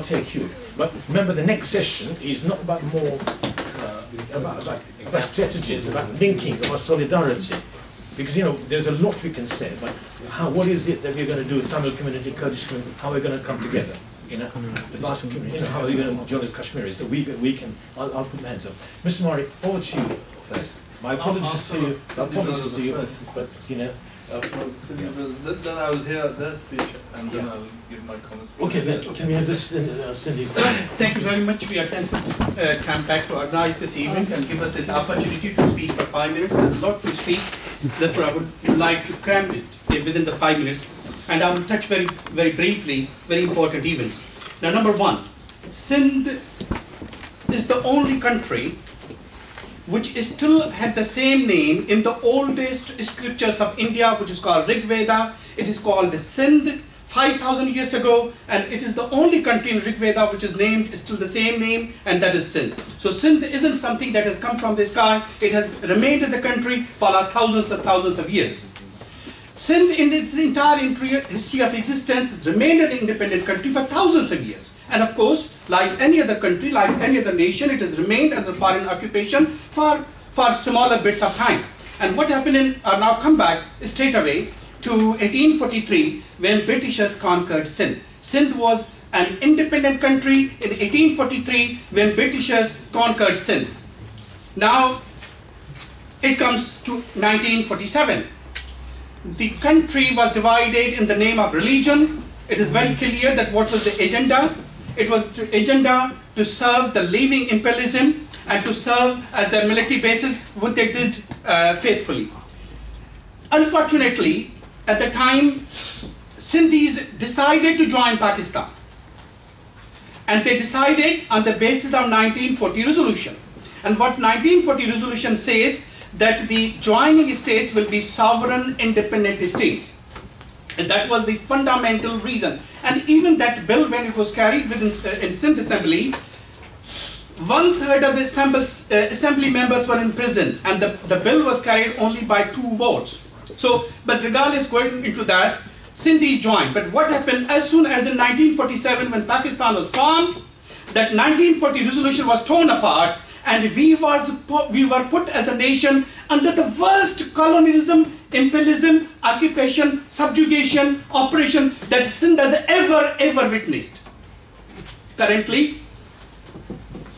take you. But remember, the next session is not about more, about strategies, about linking, about solidarity. Because, you know, there's a lot we can say, but what is it that we're going to do, Tamil community, Kurdish community, how are we going to come together? You know, the Basque community, you know, how are we going to join the Kashmiris? So we can, I'll put my hands up. Mr. Murray, over to you first. My apologies to you, but, you know. Then I will hear their speech and then I will give my comments. Okay, then can we have this, Sindhi? Thank you very much. We are thankful to Campact to organize this event and give us this opportunity to speak for 5 minutes. There's a lot to speak, therefore I would like to cram it within the 5 minutes. And I will touch very briefly very important events. Now, number one, Sindh is the only country which still had the same name in the oldest scriptures of India, which is called Rig Veda. It is called Sindh 5,000 years ago, and it is the only country in Rig Veda which is named still the same name, and that is Sindh. So Sindh isn't something that has come from the sky. It has remained as a country for thousands and thousands of years. Sindh, in its entire history of existence, has remained an independent country for thousands of years. And of course, like any other country, like any other nation, it has remained under foreign occupation for smaller bits of time. And what happened now come back straight away to 1843 when Britishers conquered Sindh. Sindh was an independent country in 1843 when Britishers conquered Sindh. Now, it comes to 1947. The country was divided in the name of religion. It is very clear that what was the agenda. It was the agenda to serve the leaving imperialism and to serve as their military bases, which they did faithfully. Unfortunately, at the time, Sindhis decided to join Pakistan. And they decided on the basis of 1940 resolution. And what 1940 resolution says, that the joining states will be sovereign independent states. And that was the fundamental reason. And even that bill, when it was carried in Sindh Assembly, 1/3 of the assembly members were in prison, and the bill was carried only by 2 votes. So, but regardless, going into that, Sindhis joined. But what happened as soon as in 1947, when Pakistan was formed, that 1940 resolution was torn apart, and we were put as a nation under the worst colonialism, imperialism, occupation, subjugation, oppression that Sindh has ever witnessed. Currently,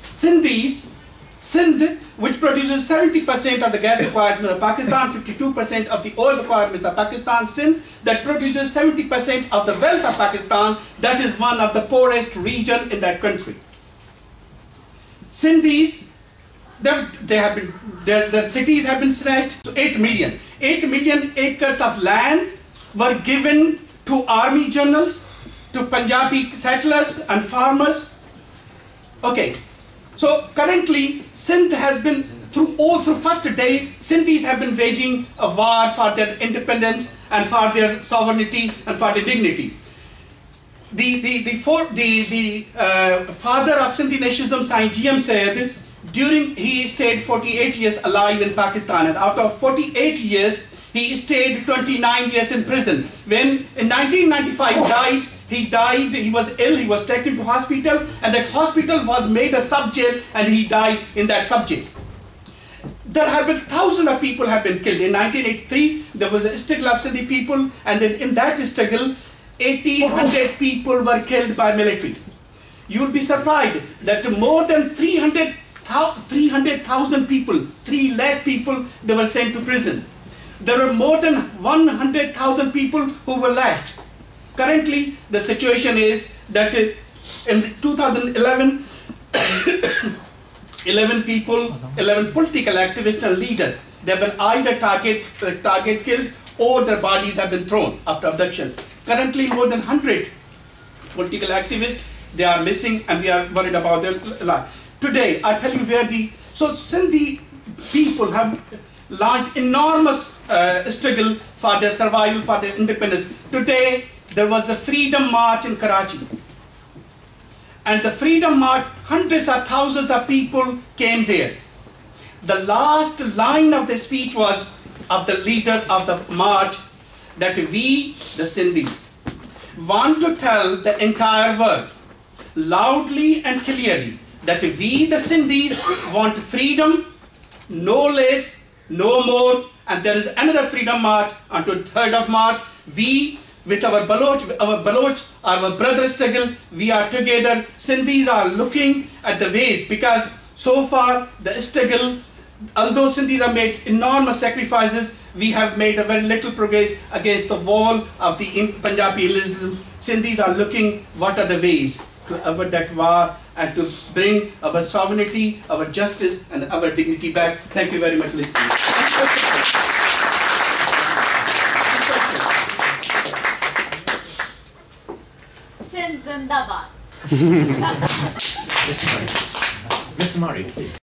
Sindh, which produces 70% of the gas requirements of Pakistan, 52% of the oil requirements of Pakistan, Sindh, that produces 70% of the wealth of Pakistan, that is one of the poorest region in that country. Sindhis, their cities have been snatched to 8 million. 8 million acres of land were given to army generals, to Punjabi settlers and farmers. Okay, so currently Sindh has been through first day, Sindhis have been waging a war for their independence and for their sovereignty and for their dignity. The father of Sindhi nationalism, Sai GM, said he stayed 48 years alive in Pakistan, and after 48 years he stayed 29 years in prison. When in 1995 he was ill, he was taken to hospital, and that hospital was made a sub-jail, and he died in that sub-jail. There have been thousands of people have been killed. In 1983 there was a struggle of Sindhi people, and then in that struggle 1,800 people were killed by military. You will be surprised that more than 300,000 people, 3 lakh people, they were sent to prison. There were more than 100,000 people who were lashed. Currently, the situation is that in 2011, 11 political activists and leaders, they have been either target killed or their bodies have been thrown after abduction. Currently, more than 100 political activists, they are missing, and we are worried about their life. Today, I tell you where so Sindhi people have launched enormous struggle for their survival, for their independence. Today, there was a freedom march in Karachi. And the freedom march, hundreds of thousands of people came there. The last line of the speech was of the leader of the march, that we, the Sindhis, want to tell the entire world loudly and clearly that we, the Sindhis, want freedom, no less, no more. And there is another freedom march on 3rd of March. We, with our Baloch, our brother struggle, we are together. Sindhis are looking at the ways, because so far the struggle, although Sindhis have made enormous sacrifices, we have made a very little progress against the wall of the Punjabi elitism. Sindhis are looking what are the ways to avert that war and to bring our sovereignty, our justice and our dignity back. Thank you very much for listening. Sindh Zindabad. Miss Murray, please.